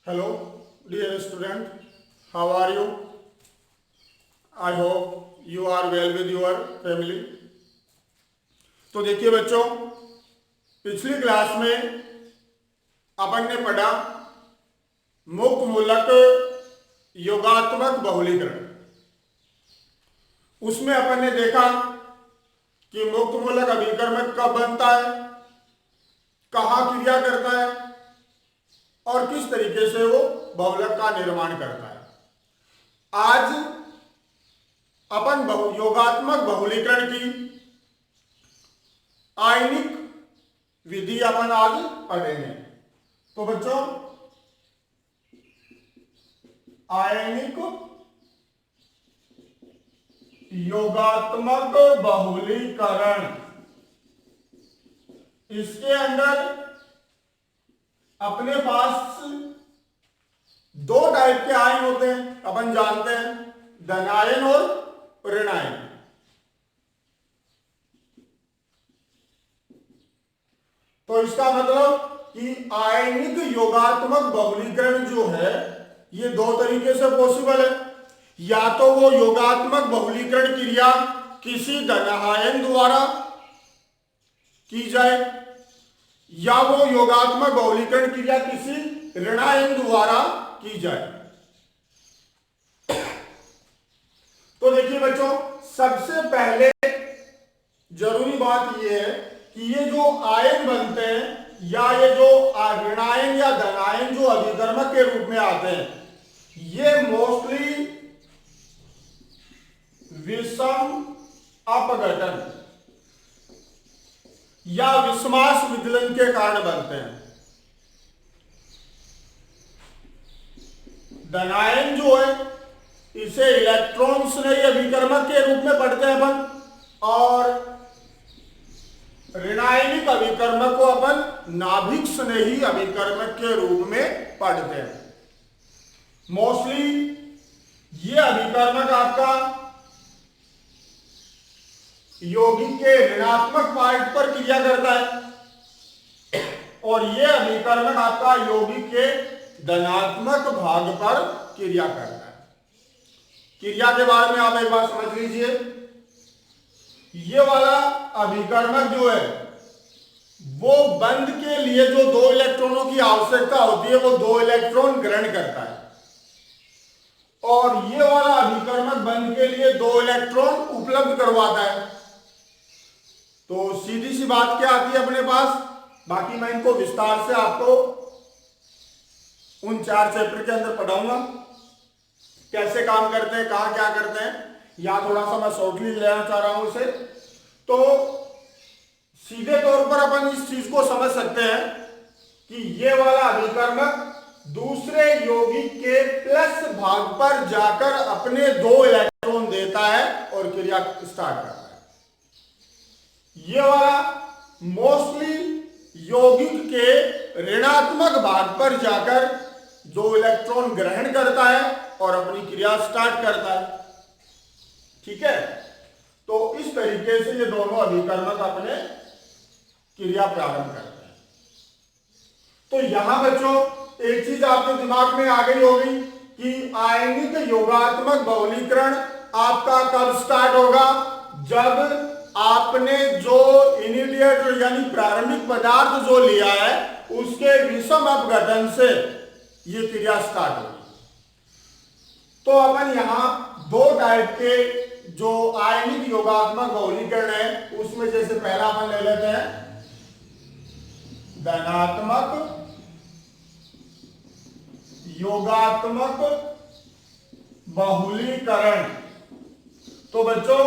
Hello, dear student. How are you? I hope you are well with your family. तो देखिए बच्चों, पिछली class में अपन ने पढ़ा मुक्त मूलक योगात्मक बहुलीकरण। उसमें अपन ने देखा कि मुक्त मूलक अभिकर्मक कब बनता है, कहाँ क्रिया करता है और किस तरीके से वो बहुलक का निर्माण करता है। आज अपन योगात्मक बहुलीकरण की आयनिक विधि अपन आज पढ़ेंगे। तो बच्चों, आयनिक योगात्मक बहुलीकरण, इसके अंदर अपने पास दो टाइप के आयन होते हैं, अपन जानते हैं, धनायन और ऋणायन। तो इसका मतलब कि आयनिक योगात्मक बहुलीकरण जो है ये दो तरीके से पॉसिबल है। या तो वो योगात्मक बहुलीकरण क्रिया किसी धनायन द्वारा की जाए या वो योगात्मक बहुलीकरण क्रिया किसी ऋणायन द्वारा की जाए। तो देखिए बच्चों, सबसे पहले जरूरी बात यह है कि ये जो आयन बनते हैं या ये जो ऋणायन या धनायन जो अभिकर्मक के रूप में आते हैं, ये मोस्टली विषम अपघटन या विषमास विदलन के कारण बनते हैं। धनायन जो है इसे इलेक्ट्रॉन स्नेही अभिकर्मक के रूप में पढ़ते हैं अपन, और ऋणायनिक अभिकर्मक को अपन नाभिक स्नेही अभिकर्मक के रूप में पढ़ते हैं। मोस्टली ये अभिकर्मक आपका यौगिक के ऋणात्मक पार्ट पर क्रिया करता है और यह अभिकर्मक आपका यौगिक के धनात्मक भाग पर क्रिया करता है। क्रिया के बारे में आप एक बात समझ लीजिए, ये वाला अभिकर्मक जो है वो बंध के लिए जो दो इलेक्ट्रॉनों की आवश्यकता होती है वो दो इलेक्ट्रॉन ग्रहण करता है, और ये वाला अभिकर्मक बंध के लिए दो इलेक्ट्रॉन उपलब्ध करवाता है। तो सीधी सी बात क्या आती है अपने पास, बाकी मैं इनको विस्तार से आपको उन 4 चैप्टर के अंदर पढ़ाऊंगा, कैसे काम करते हैं, कहां क्या करते हैं। या थोड़ा सा मैं शॉर्टली लेना चाह रहा हूं इसे। तो सीधे तौर पर अपन इस चीज को समझ सकते हैं कि ये वाला अभिकर्मक दूसरे यौगिक के प्लस भाग पर जाकर अपने दो इलेक्ट्रॉन देता है और क्रिया स्टार्ट करता है। ये वाला मोस्टली यौगिक के ऋणात्मक भाग पर जाकर दो इलेक्ट्रॉन ग्रहण करता है और अपनी क्रिया स्टार्ट करता है। ठीक है, तो इस तरीके से ये दोनों अभिकर्मक अपने क्रिया प्रारंभ करते हैं। तो यहां बच्चों एक चीज आपके दिमाग में आ गई होगी कि आयनिक योगात्मक बहुलीकरण आपका कब स्टार्ट होगा, जब आपने जो इनिशिएट यानी प्रारंभिक पदार्थ जो लिया है उसके विषम अपघटन से ये क्रिया स्टार्ट होगी। तो अपन यहां दो टाइप के जो आयनिक योगात्मक बहुलीकरण है उसमें जैसे पहला अपन ले लेते हैं धनात्मक योगात्मक बहुलीकरण। तो बच्चों,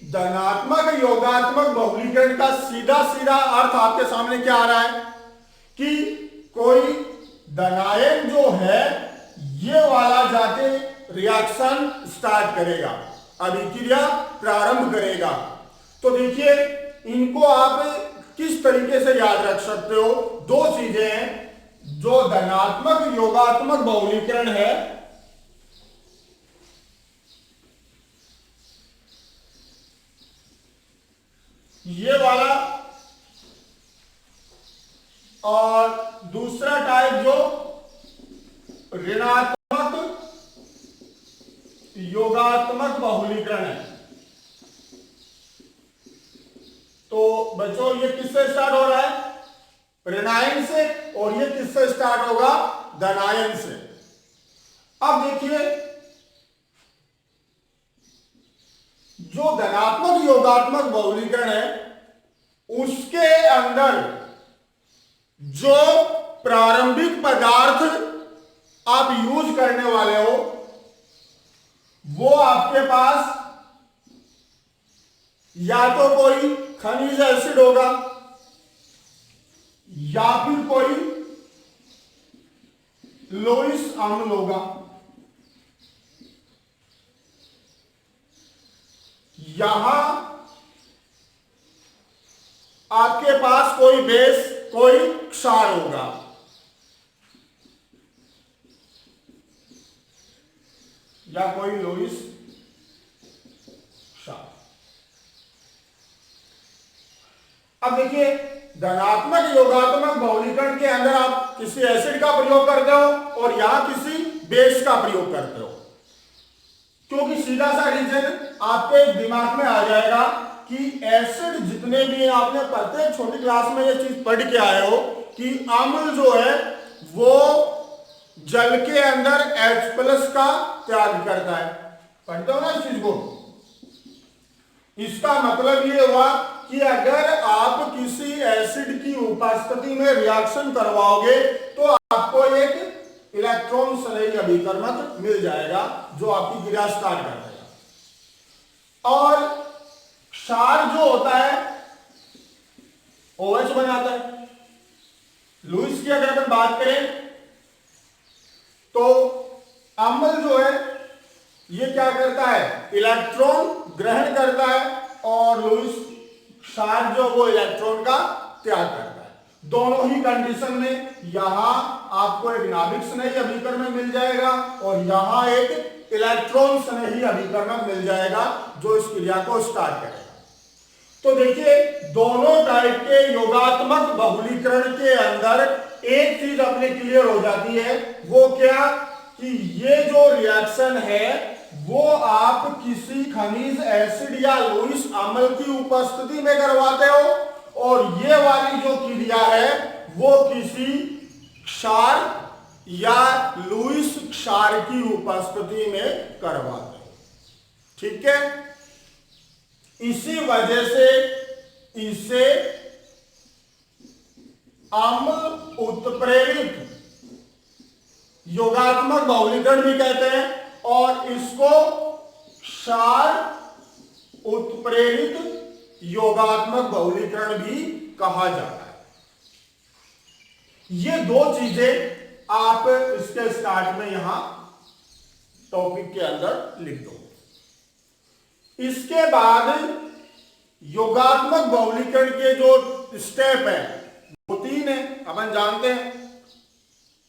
धनात्मक योगात्मक बहुलीकरण का सीधा सीधा अर्थ आपके सामने क्या आ रहा है कि कोई धनायन जो है ये वाला जाके रिएक्शन स्टार्ट करेगा, अभिक्रिया प्रारंभ करेगा। तो देखिए, इनको आप किस तरीके से याद रख सकते हो। दो चीजें हैं, जो धनात्मक योगात्मक बहुलीकरण है ये वाला, और दूसरा टाइप जो ऋणात्मक योगात्मक बहुलीकरण है। तो बच्चों ये किससे स्टार्ट हो रहा है? ऋणायन से, और ये किससे स्टार्ट होगा? धनायन से। अब देखिए, जो धनात्मक योगात्मक बहुलीकरण है उसके अंदर जो प्रारंभिक पदार्थ आप यूज करने वाले हो वो आपके पास या तो कोई खनिज एसिड होगा या फिर कोई लोइस अम्ल होगा, यहां आपके पास कोई बेस कोई क्षार होगा। या कोई लोइस क्षार। अब देखिए, धनात्मक योगात्मक बहुलीकरण के अंदर आप किसी एसिड का प्रयोग करते हो और यहां किसी बेस का प्रयोग करते हो, क्योंकि सीधा सा रीजन आपके दिमाग में आ जाएगा कि एसिड जितने भी आपने प्रत्येक छोटी क्लास में ये चीज पढ़ के आए हो कि अम्ल जो है वो जल के अंदर H+ का त्याग करता है। पढ़ते हो ना इस चीज को? इसका मतलब ये हुआ कि अगर आप किसी एसिड की उपस्थिति में रिएक्शन करवाओगे तो आपको एक इलेक्ट्रॉन संलयी अभिकर्मक मिल जाएगा जो आपकी क्रिया स्टार्ट कर देगा। और क्षार जो होता है OH बनाता है। लुईस की अगर अपन बात करें तो अम्ल जो है ये क्या करता है? इलेक्ट्रॉन ग्रहण करता है और लुईस क्षार जो वो इलेक्ट्रॉन का त्याग करता है। दोनों ही कंडीशन में यहां आपको एक नाभिक स्नेही अभिकर्मक मिल जाएगा और यहां एक इलेक्ट्रॉन स्नेही अभिकर्मक मिल जाएगा जो इस क्रिया को स्टार्ट करेगा। तो देखिए, दोनों टाइप के योगात्मक बहुलीकरण के अंदर एक चीज अपने क्लियर हो जाती है, वो क्या? कि ये जो रिएक्शन है वो आप किसी खनिज एसिड या लुईस अम्ल की उपस्थिति में करवाते हो, और ये वाली जो क्रिया है वो किसी क्षार या लुईस क्षार की उपस्थिति में करवाते हो। ठीक है? इसी वजह से इसे अम्ल उत्प्रेरित योगात्मक बहुलीकरण भी कहते हैं और इसको क्षार उत्प्रेरित योगात्मक बहुलीकरण भी कहा जाता है। ये दो चीजें आप इसके स्टार्ट में यहां टॉपिक के अंदर लिख दो। इसके बाद योगात्मक बहुलीकरण के जो स्टेप है वो 3 है, अपन जानते हैं।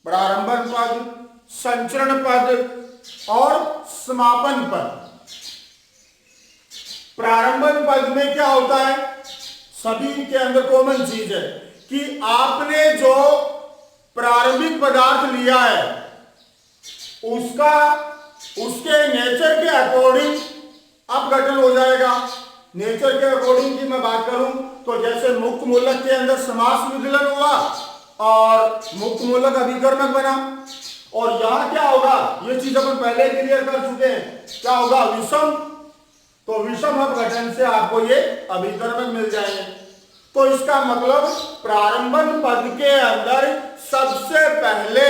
प्रारंभन पद, संचरण पद और समापन पद। प्रारंभन पद में क्या होता है? सभी के अंदर कॉमन चीज है कि आपने जो प्रारंभिक पदार्थ लिया है उसके नेचर के अकॉर्डिंग अपघटन हो जाएगा। नेचर के अकॉर्डिंग की मैं बात करूं तो जैसे मुक्त मूलक के अंदर समास विदलन हुआ और मुक्त मूलक अभिकर्मक बना, और यहां क्या होगा? ये चीज अपन पहले क्लियर कर चुके हैं। क्या होगा? विषम। तो विषम अपघटन से आपको ये अभिकर्मक मिल जाएंगे। तो इसका मतलब प्रारंभन पद के अंदर सबसे पहले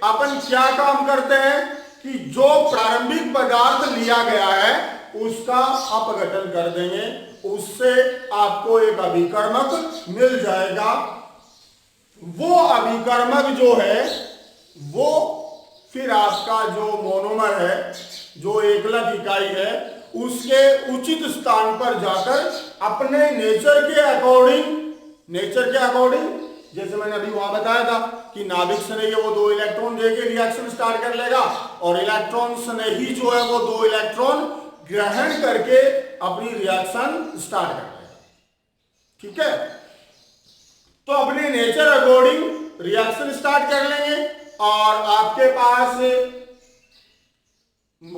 अपन क्या काम करते हैं कि जो प्रारंभिक पदार्थ लिया गया है उसका अपघटन कर देंगे, उससे आपको एक अभिकर्मक मिल जाएगा। वो अभिकर्मक जो है वो फिर आपका जो मोनोमर है, जो एकलक इकाई है, उसके उचित स्थान पर जाकर अपने नेचर के अकॉर्डिंग जैसे मैंने अभी वहां बताया था कि नाभिक स्नेही वो 2 इलेक्ट्रॉन देके रिएक्शन स्टार्ट कर लेगा और इलेक्ट्रॉन स्नेही जो है वो 2 इलेक्ट्रॉन ग्रहण करके अपनी रिएक्शन स्टार्ट कर लेगा। ठीक है? तो अपने नेचर अकॉर्डिंग रिएक्शन स्टार्ट कर लेंगे और आपके पास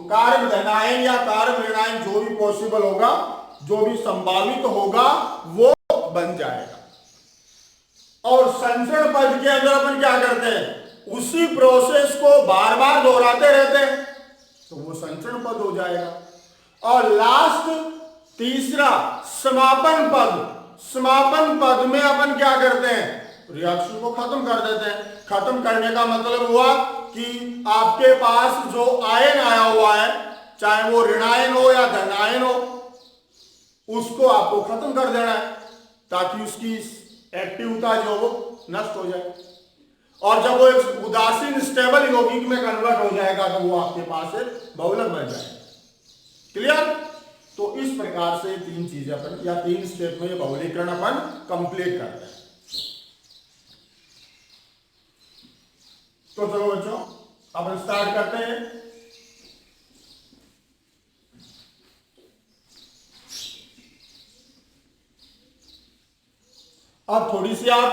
कार्ब धनायन या कार्ब ऋणायन जो भी पॉसिबल होगा, जो भी संभावित होगा वो बन जाएगा। और संचरण पद के अंदर अपन क्या करते हैं, उसी प्रोसेस को बार बार दोहराते रहते हैं तो वो संचरण पद हो जाएगा। और लास्ट तीसरा समापन पद, समापन पद में अपन क्या करते हैं, रिएक्शन को खत्म कर देते हैं। खत्म करने का मतलब हुआ कि आपके पास जो आयन आया हुआ है, चाहे वो ऋणायन हो या धनायन हो, उसको आपको खत्म कर देना है ताकि उसकी एक्टिवता जो वो नष्ट हो जाए। और जब वो एक उदासीन स्टेबल यौगिक में कन्वर्ट हो जाएगा तो वो आपके पास एक बहुलक बन जाएगा। क्लियर? तो इस प्रकार से तीन चीजें अपन या तीन स्टेप में ये बहुलीकरण अपन कंप्लीट करते हैं। तो चलो बच्चों अपन स्टार्ट करते हैं। अब थोड़ी सी आप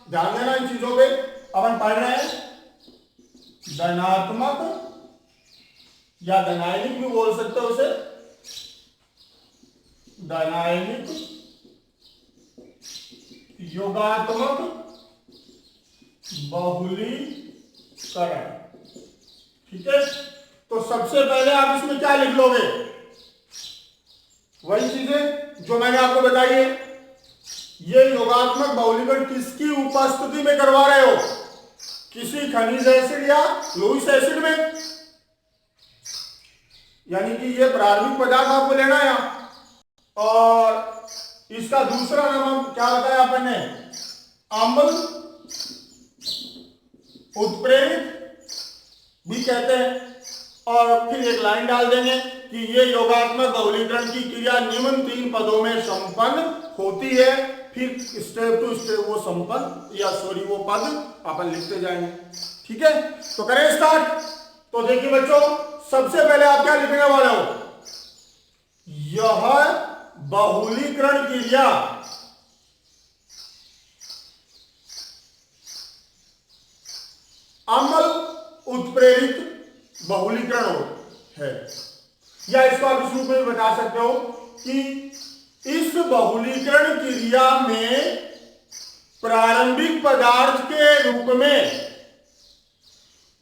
ध्यान देना इन चीजों पे। अपन पढ़ रहे हैं धनात्मक या धनायनिक भी बोल सकते हो उसे, धनायनिक योगात्मक बहुलीकरण। ठीक है, तो सबसे पहले आप इसमें क्या लिख लोगे, वही चीजें जो मैंने आपको बताई है। ये योगात्मक बहुलीकरण किसकी उपस्थिति में करवा रहे हो, किसी खनिज एसिड या लुईस एसिड में, यानी कि ये प्रारंभिक पदार्थ आपको लेना है। और इसका दूसरा नाम क्या बताया अपन ने, अम्ल उत्प्रेरित भी कहते हैं। और फिर एक लाइन डाल देंगे कि ये योगात्मक बहुलीकरण की क्रिया निम्न तीन पदों में संपन्न होती है। फिर स्टेप टू स्टेप वो संपन्न या सॉरी वो पद अपन लिखते जाएंगे। ठीक है, तो करें स्टार्ट। तो देखिए बच्चों, सबसे पहले आप क्या लिखने वाले हो, यह बहुलीकरण क्रिया अम्ल उत्प्रेरित बहुलीकरण है, या इसको आप इस रूप में भी बता सकते हो कि इस बहुलीकरण क्रिया में प्रारंभिक पदार्थ के रूप में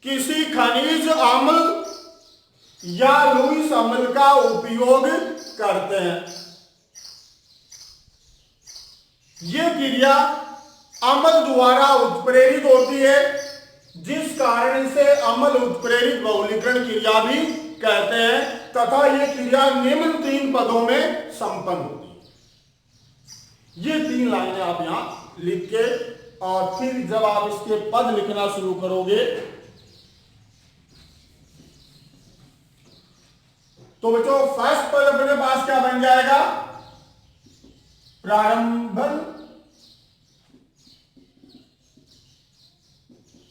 किसी खनिज अम्ल या लुईस अम्ल का उपयोग करते हैं। यह क्रिया अम्ल द्वारा उत्प्रेरित होती है, जिस कारण से अम्ल उत्प्रेरित बहुलीकरण क्रिया भी कहते हैं, तथा यह क्रिया निम्न तीन पदों में संपन्न होती है। ये तीन लाइनें आप यहां लिख के, और फिर जब आप इसके पद लिखना शुरू करोगे तो बच्चों फर्स्ट पद अपने पास क्या बन जाएगा, प्रारंभन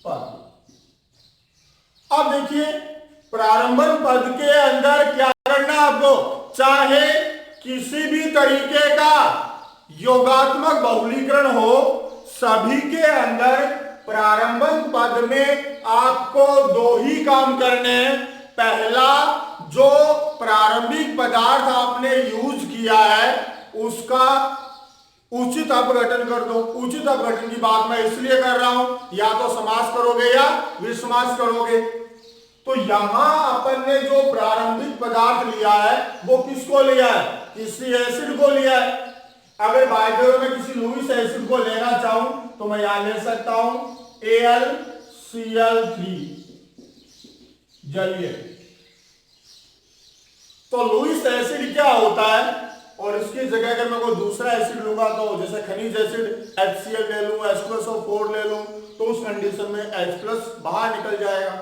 पद। अब देखिए प्रारंभन पद के अंदर क्या करना आपको, चाहे किसी भी तरीके का योगात्मक बहुलीकरण हो, सभी के अंदर प्रारंभन पद में आपको दो ही काम करने हैं। पहला, जो प्रारंभिक पदार्थ आपने यूज किया है उसका उचित अपघटन कर दो। उचित अपघटन की बात मैं इसलिए कर रहा हूं, या तो समास करोगे या विसमास करोगे। तो यहां अपन ने जो प्रारंभिक पदार्थ लिया है वो किसको लिया है, किसी एसिड को लिया है। अगर बाय में किसी लुईस एसिड को लेना चाहूं तो मैं यहां ले सकता हूं AlCl3 जलीय। तो लुईस एसिड क्या होता है, और इसकी जगह अगर मैं कोई दूसरा एसिड लूंगा, तो जैसे खनिज एसिड HCl ले लूं, H+O4 ले लूं, तो उस कंडीशन में H+ बाहर निकल जाएगा।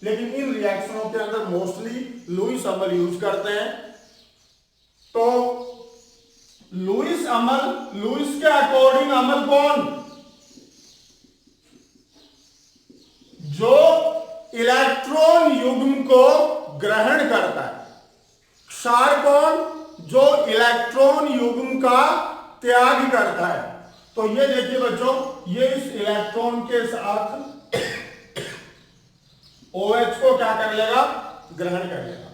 लेकिन इन रिएक्शनों के अंदर मोस्टली लुईस अम्ल यूज करते हैं। तो लुईस अम्ल, लुईस के अकॉर्डिंग अम्ल कौन, जो इलेक्ट्रॉन युग्म को ग्रहण करता है। क्षार कौन, जो इलेक्ट्रॉन युग्म का त्याग करता है। तो ये देखिए बच्चों, ये इस इलेक्ट्रॉन के साथ OH को क्या कर लेगा, ग्रहण कर लेगा,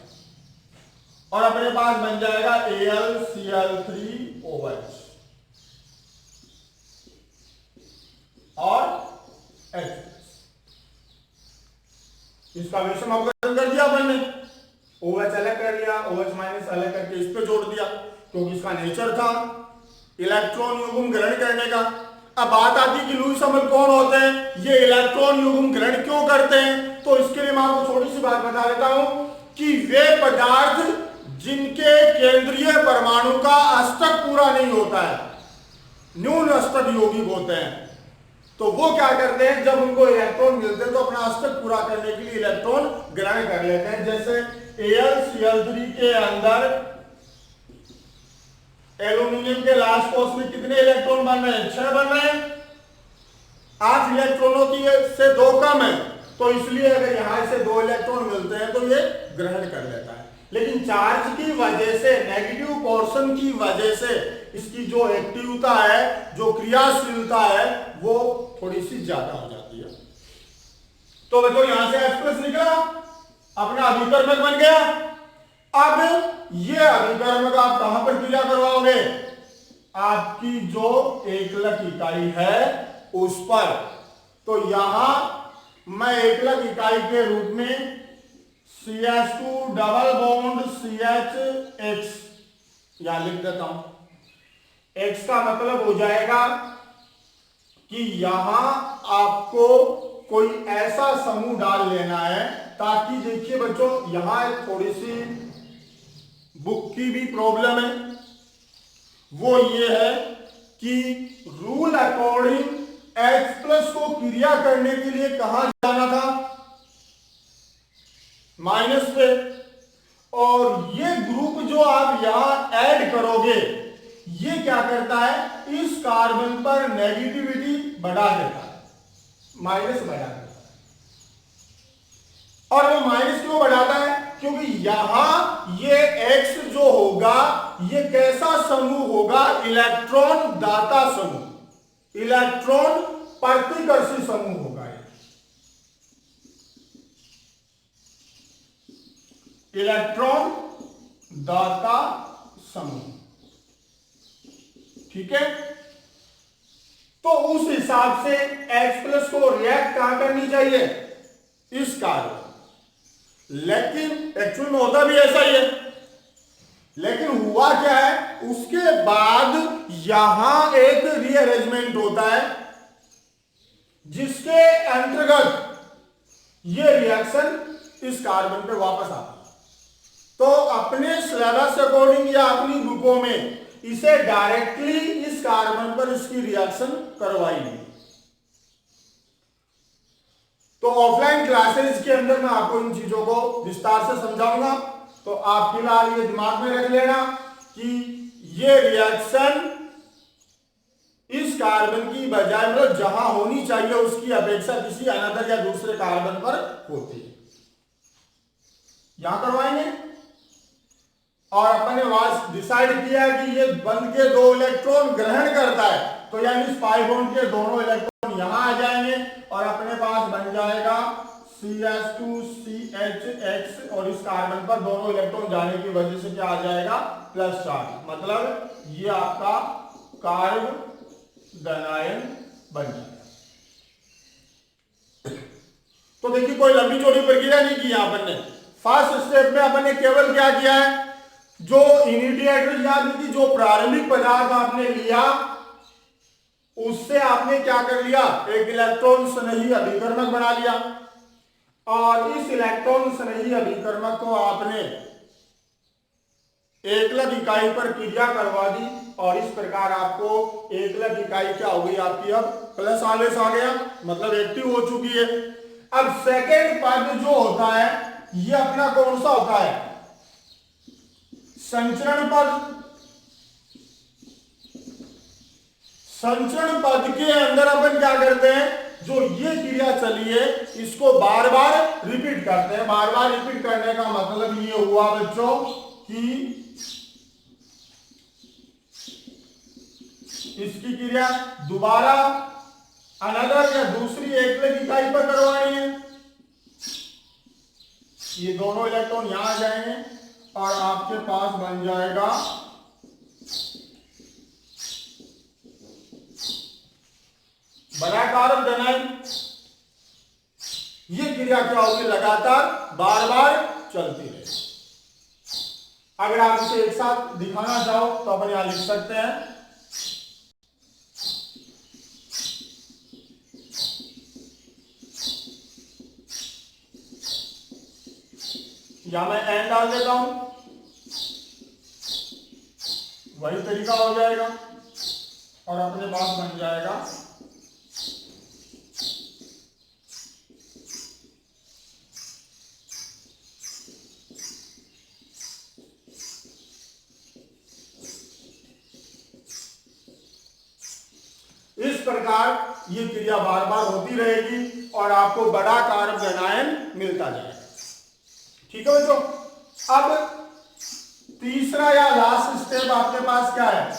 और अपने पास बन जाएगा AlCl3OH और H। इसका विषम अवकलन कर दिया अपन ने, OH अलग कर लिया, OH माइनस अलग करके इस पे जोड़ दिया, क्योंकि इसका नेचर था इलेक्ट्रॉन युग्म ग्रहण करने का। अब बात आती है कि लुईस अम्ल कौन होते हैं, ये इलेक्ट्रॉन युग्म ग्रहण क्यों करते हैं। तो इसके लिए मैं आपको थोड़ी सी बात बता देता हूं कि वे पदार्थ जिनके केंद्रीय परमाणु का अष्टक पूरा नहीं होता है, न्यून अष्टक यौगिक होते हैं, तो वो क्या करते हैं, जब उनको इलेक्ट्रॉन मिलते हैं तो अपना अष्टक पूरा करने के लिए इलेक्ट्रॉन ग्रहण कर लेते हैं। जैसे AlCl3 के अंदर एल्यूमिनियम के लास्ट कोष में कितने इलेक्ट्रॉन बन रहे हैं, 6 बन रहे हैं, 8 इलेक्ट्रॉनों की से 2 कम है, तो इसलिए अगर यहां से 2 इलेक्ट्रॉन मिलते हैं तो ये ग्रहण कर लेता है। लेकिन चार्ज की वजह से, नेगेटिव पोर्शन की वजह से इसकी जो एक्टिवता है, जो क्रियाशीलता है, वो थोड़ी सी ज्यादा हो जाती है। तो बच्चों यहां से H+ निकला, अपना अभिकर्मक बन गया। अब ये अभिकर्मक आप कहां पर क्रिया करवाओगे, आपकी जो एकलक इकाई है उस पर। तो यहां मैं एकलक इकाई के रूप में CH2 डबल बॉन्ड CHX यहां लिख देता हूं। X का मतलब हो जाएगा कि यहां आपको कोई ऐसा समूह डाल लेना है, ताकि देखिए बच्चों यहां थोड़ी सी बुक की भी प्रॉब्लम है, वो ये है कि रूल अकॉर्डिंग H+ को क्रिया करने के लिए कहां जाना था, माइनस पे, और ये ग्रुप जो आप यहां ऐड करोगे ये क्या करता है, इस कार्बन पर नेगेटिविटी बढ़ा देता है, माइनस बढ़ा देता है। और वो माइनस क्यों बढ़ाता है, क्योंकि यहां ये X जो होगा ये कैसा समूह होगा, इलेक्ट्रॉन दाता समूह, इलेक्ट्रॉन प्रतिकर्षी समूह होगा। इलेक्ट्रॉन दाता समूह, ठीक है। तो उस हिसाब से H+ को रिएक्ट कहां करनी चाहिए, इस कार्बन। लेकिन एक्चुअल में होता भी ऐसा ही है, लेकिन हुआ क्या है, उसके बाद यहां एक रीअरेंजमेंट होता है जिसके अंतर्गत ये रिएक्शन इस कार्बन पे वापस आता है। तो अपने सिलेबस अकॉर्डिंग या अपनी बुकों में इसे डायरेक्टली इस कार्बन पर इसकी रिएक्शन करवाई गई। तो ऑफलाइन क्लासेस के अंदर मैं आपको इन चीजों को विस्तार से समझाऊंगा, तो आप फिलहाल ये दिमाग में रख लेना कि ये रिएक्शन इस कार्बन की बजाय, मतलब जहां होनी चाहिए उसकी अपेक्षा किसी अनदर या दूसरे कार्बन पर होती है, यहां करवाएंगे। और अपन ने वहां डिसाइड किया कि ये बंध के 2 इलेक्ट्रॉन ग्रहण करता है, तो यानी इस पाई बॉन्ड के दोनों इलेक्ट्रॉन यहां आ जाएंगे और अपने पास बन जाएगा CH2CHX, और इस कार्बन पर दोनों इलेक्ट्रॉन जाने की वजह से क्या आ जाएगा, प्लस चार्ज, मतलब ये आपका कार्बनायन बन जाएगा। तो देखिए कोई लंबी चौड़ी प्रक्रिया नहीं की यहां अपन ने। फर्स्ट स्टेप में अपन ने केवल क्या किया है, जो इनिशिएटर याद की जो प्रारंभिक पदार्थ आपने लिया उससे आपने क्या कर लिया, एक इलेक्ट्रॉन स्नेही अभिकर्मक बना लिया, और इस इलेक्ट्रॉन स्नेही अभिकर्मक को आपने एकलक इकाई पर क्रिया करवा दी, और इस प्रकार आपको एकलक इकाई क्या हो गई आपकी, अब प्लस आवेश आ गया, मतलब एक्टिव हो चुकी है। अब सेकेंड पद जो होता है ये अपना कौन सा होता है, संचरण पद। संचरण पद के अंदर अपन क्या करते हैं, जो ये क्रिया चली है इसको बार बार रिपीट करते हैं। बार बार रिपीट करने का मतलब ये हुआ बच्चों कि इसकी क्रिया दोबारा अनदर या दूसरी एकलक इकाई पर करवानी है। ये दोनों इलेक्ट्रॉन यहां आ जाएंगे और आपके पास बन जाएगा बड़ा कार्बन धनायन। ये क्रिया क्या होगी, लगातार बार बार चलती रहे। अगर आप इसे एक साथ दिखाना चाहो तो अपन यहां लिख सकते हैं, या मैं एन डाल देता हूं, वही तरीका हो जाएगा और अपने पास बन जाएगा इस प्रकार। ये क्रिया बार बार होती रहेगी और आपको बड़ा कार्बन आयन मिलता जाएगा। ठीक है बच्चों, अब तीसरा या लास्ट स्टेप आपके पास क्या है,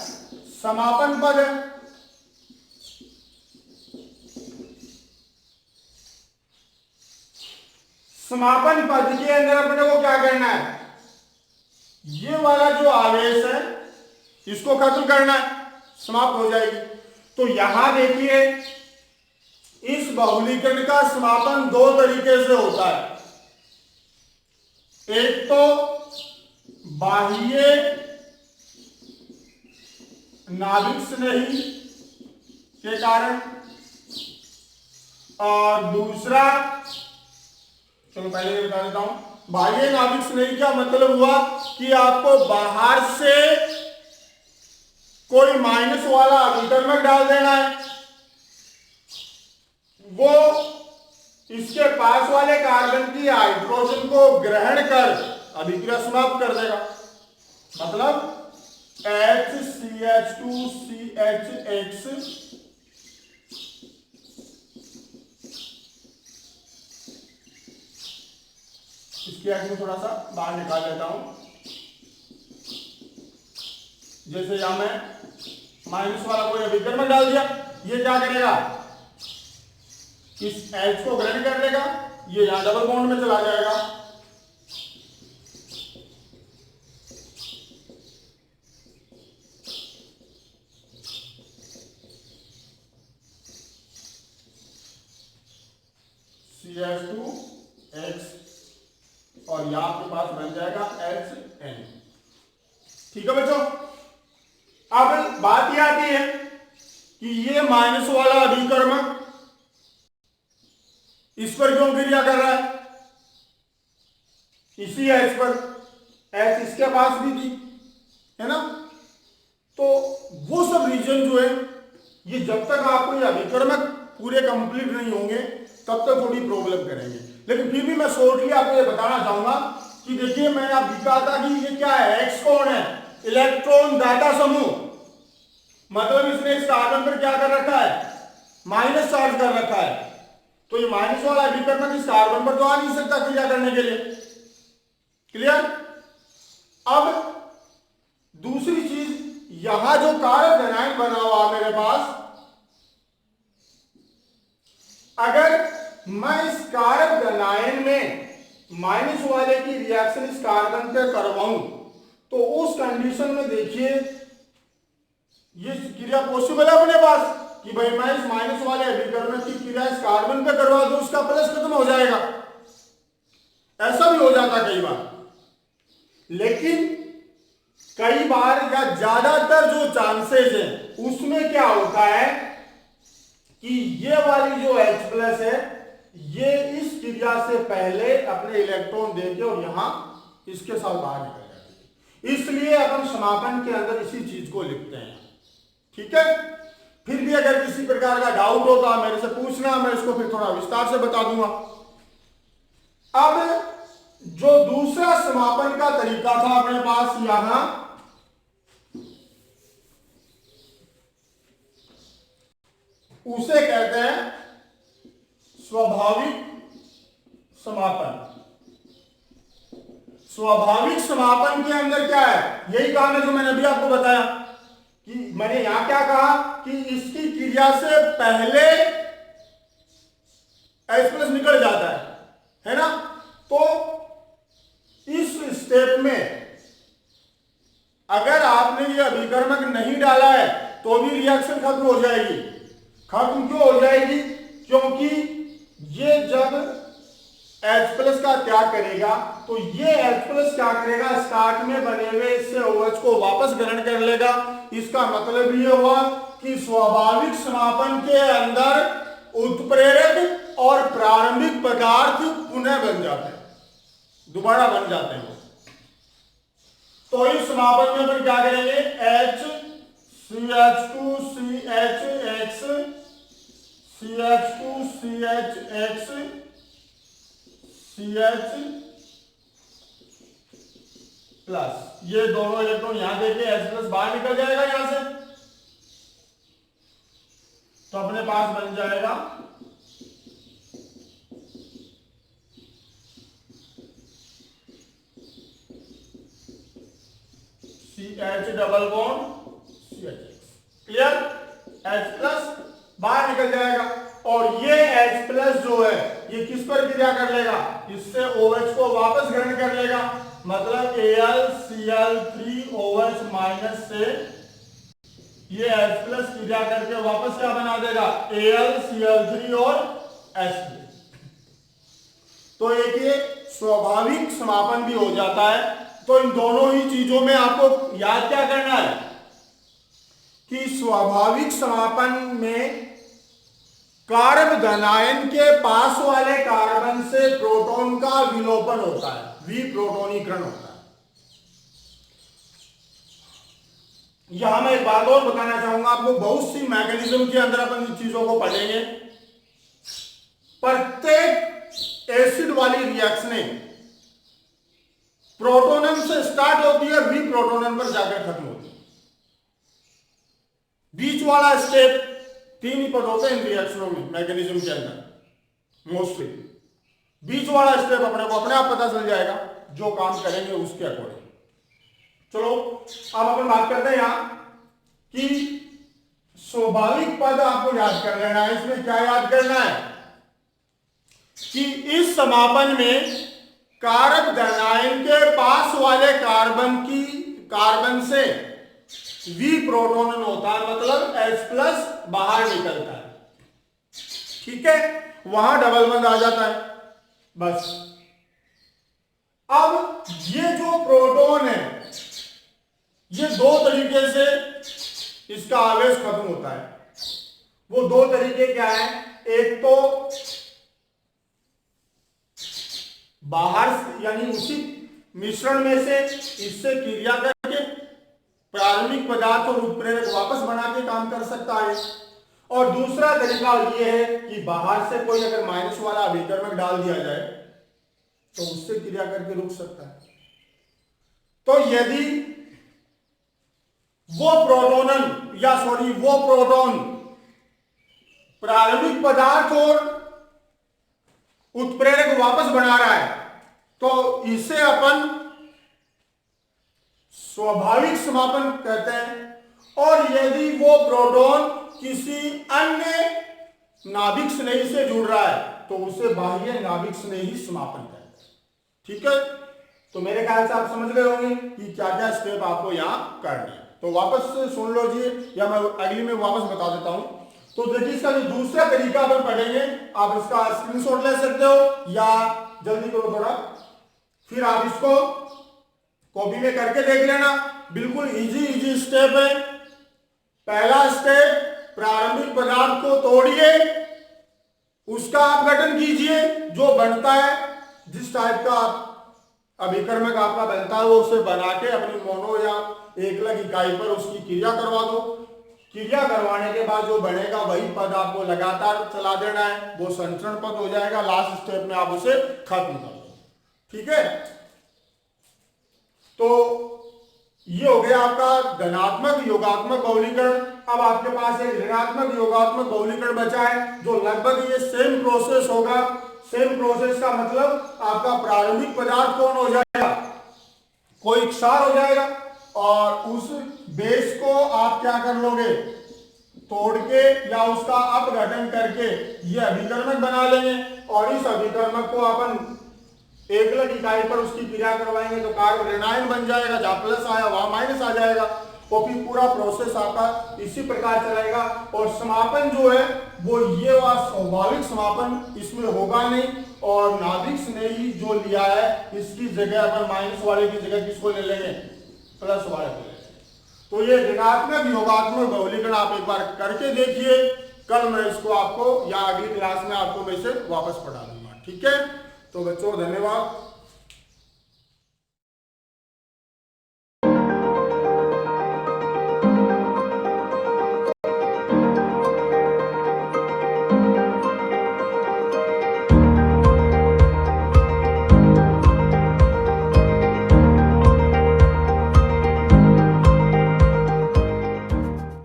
समापन पद है। समापन पद के अंदर अपने को क्या करना है, ये वाला जो आवेश है इसको खत्म करना है, समाप्त हो जाएगी। तो यहां देखिए, इस बहुलीकरण का समापन दो तरीके से होता है। एक तो बाह्य नाभिक स्नेही के कारण, और दूसरा, चलो पहले ये बता देता हूं, बाह्य नाभिक स्नेही का मतलब हुआ कि आपको बाहर से कोई माइनस वाला अभिकर्मक डाल देना है, वो इसके पास वाले कार्बन की हाइड्रोजन को ग्रहण कर अभिक्रिया समाप्त कर देगा। मतलब HCH2CHX इसकी एच में थोड़ा सा बाहर निकाल लेता हूं। जैसे यहां मैं माइनस वाला कोई अभिकर्मक डाल दिया, ये क्या करेगा, इस H को ग्रहण कर लेगा, ये यहां डबल बॉन्ड में चला जाएगा। CH2X और यहां आपके पास बन जाएगा HN। ठीक है बच्चों, अब बात यह आती है कि ये माइनस वाला अभिकर्मक इस पर क्यों क्रिया कर रहा है, इसी H पर, H इसके पास भी थी, है ना। तो वो सब रीजन जो है, ये जब तक आपको ये अभिकर्मक पूरे कंप्लीट नहीं होंगे तब तक थोड़ी प्रॉब्लम करेंगे। लेकिन फिर भी मैं शॉर्टली आपको ये बताना चाहूंगा कि देखिए, मैंने आप दिखा था कि ये क्या है, X कौन है, इलेक्ट्रॉन दाता समूह, मतलब इसने इस कार्बन पर क्या कर रखा है, माइनस चार्ज कर रखा है। तो ये माइनस वाला अभिकर्मक इस कार्बन पर तो आ नहीं सकता क्रिया करने के लिए। क्लियर। अब दूसरी चीज, यहां जो कार्बन आयन बना हुआ मेरे पास, अगर मैं इस कार्बन आयन में माइनस वाले की रिएक्शन इस कार्बन पे करवाऊं तो उस कंडीशन में देखिए ये क्रिया पॉसिबल है अपने पास कि भाई मैं इस माइनस वाले अभिकर्मक की क्रिया इस कार्बन पे करवा दूं, उसका प्लस खत्म हो जाएगा। ऐसा भी हो जाता कई बार, लेकिन कई बार या ज्यादातर जो चांसेस है उसमें क्या होता है कि ये वाली जो H प्लस है ये इस क्रिया से पहले अपने इलेक्ट्रॉन देके और यहां इसके साथ बाहर निकल जाती है। इसलिए अपन समापन के अंदर इसी चीज को लिखते हैं। ठीक है, फिर भी अगर किसी प्रकार का डाउट हो तो आप मेरे से पूछना, मैं इसको फिर थोड़ा विस्तार से बता दूंगा। अब जो दूसरा समापन का तरीका था अपने पास यहां, उसे कहते हैं स्वाभाविक समापन। स्वाभाविक समापन के अंदर क्या है, यही काम है जो मैंने अभी आपको बताया कि मैंने यहां क्या कहा कि इसकी क्रिया से पहले H प्लस निकल जाता है ना। तो स्टेप में अगर आपने ये अभिकर्मक नहीं डाला है तो भी रिएक्शन खत्म हो जाएगी। खत्म क्यों हो जाएगी? क्योंकि ये जब H+ का त्याग करेगा तो ये H+ क्या करेगा, स्टार्ट में बने हुए इससे OH को वापस ग्रहण कर लेगा। इसका मतलब ये हुआ कि स्वाभाविक समापन के अंदर उत्प्रेरक और प्रारंभिक पदार्थ पुनः बन जाते हैं, दोबारा बन जाते हैं। तो इस समापन में अपन क्या करेंगे, HCH2CHX CH2CHX CH प्लस, ये दोनों इलेक्ट्रॉन यहां देखिए H+ बाहर निकल जाएगा यहां से, तो अपने पास बन जाएगा CH double bond CH। Clear? H+ बाहर निकल जाएगा और ये H+ जो है ये किस पर क्रिया कर लेगा, इससे OH को वापस ग्रहण कर लेगा। मतलब AlCl3OH माइनस से ये H+ क्रिया करके वापस क्या बना देगा, AlCl3 और H3। तो एक ये स्वाभाविक समापन भी हो जाता है। तो इन दोनों ही चीजों में आपको याद क्या करना है कि स्वाभाविक समापन में कार्ब धनायन के पास वाले कार्बन से प्रोटॉन का विलोपन होता है, विप्रोटोनीकरण होता है। यहां मैं एक बात और बताना चाहूंगा आपको, बहुत सी मैकेनिज्म के अंदर अपन इन चीजों को पढ़ेंगे। प्रत्येक एसिड वाली रिएक्शनें प्रोटोनम से स्टार्ट होती है, विप्रोटोनम पर जाकर खत्म होती है। बीच वाला स्टेप 3 ही पद होते हैं इन रिएक्शनों में, मैकेनिज्म के अंदर मोस्टली। बीच वाला स्टेप अपने को अपने आप पता चल जाएगा, जो काम करेंगे उसके अकॉर्डिंग। चलो अब अपन बात करते हैं यहां कि स्वाभाविक पद आपको याद कर लेना है। इसमें क्या याद करना है कि इस समापन में कारक धनायन के पास वाले कार्बन से विप्रोटोनन होता है, मतलब H+ बाहर निकलता है। ठीक है, वहां डबल बंद आ जाता है बस। अब ये जो प्रोटॉन है ये दो तरीके से इसका आवेश खत्म होता है। वो दो तरीके क्या है, एक तो बाहर यानी उसी मिश्रण में से इससे क्रिया करके प्रारंभिक पदार्थ और उत्प्रेरक वापस बना के काम कर सकता है, और दूसरा तरीका यह है कि बाहर से कोई अगर माइनस वाला अभिकर्मक डाल दिया जाए तो उससे क्रिया करके रुक सकता है। तो यदि वो प्रोटॉन प्रारंभिक पदार्थ और उत्प्रेरक वापस बना रहा है तो इसे अपन स्वाभाविक समापन कहते हैं। और यदि वो प्रोटॉन किसी अन्य नाभिक स्नेही से जुड़ रहा है तो उसे बाह्य नाभिक स्नेही समापन कहते हैं। ठीक है, तो मेरे ख्याल से आप समझ गए होंगे कि क्या क्या स्टेप आपको यहां करने हैं। तो वापस सुन लो जी, या मैं अगली में वापस बता देता हूं। तो देखिए, इसका जो दूसरा तरीका अपन पढ़ेंगे, आप इसका स्क्रीनशॉट ले सकते हो या जल्दी करो थोड़ा, फिर आप इसको कॉपी में करके देख लेना। बिल्कुल इजी स्टेप है। पहला स्टेप, प्रारंभिक पदार्थ को तोड़िए, उसका अपघटन कीजिए, जो बनता है जिस टाइप का अभिकर्मक आपका बनता है वो उसे बना के अपनी मोनो या एकलक इकाई पर उसकी क्रिया करवा दो। क्रिया करवाने के बाद जो बनेगा वही पद आपको लगातार चला देना है, वो संचरण पद हो जाएगा। लास्ट स्टेप में आप उसे खत्म कर दो। ठीक है, तो ये हो गया आपका धनात्मक योगात्मक बहुलीकरण। अब आपके पास एक ऋणात्मक योगात्मक बहुलीकरण बचा है, जो लगभग ये सेम प्रोसेस होगा। सेम प्रोसेस का मतलब आपका प्रारंभिक पदार्थ कौन हो जाएगा, कोई क्षार हो जाएगा, और उस बेस को आप क्या कर लोगे, तोड़ के या उसका अपघटन करके ये अभिकर्मक बना लेंगे, और इस अभिकर्मक को अपन एकलक इकाई पर उसकी क्रिया करवाएंगे तो कार्य ऋणायन बन जाएगा, जहां प्लस आया वहां माइनस आ जाएगा और फिर पूरा प्रोसेस आपका इसी प्रकार चलेगा। और समापन जो है वो ये स्वाभाविक समापन इसमें होगा नहीं, और नाभिक ने ही जो लिया है इसकी जगह अपन माइनस वाले की जगह किसको ले लेंगे, प्लस वाले को ले लेंगे। तो ये ऋणात्मक योगात्मक बहुलीकरण आप एक बार करके देखिए, कल मैं इसको आपको या अगली क्लास में आपको मैं इसे वापस पढ़ा दूंगा। ठीक है, तो बच्चों धन्यवाद।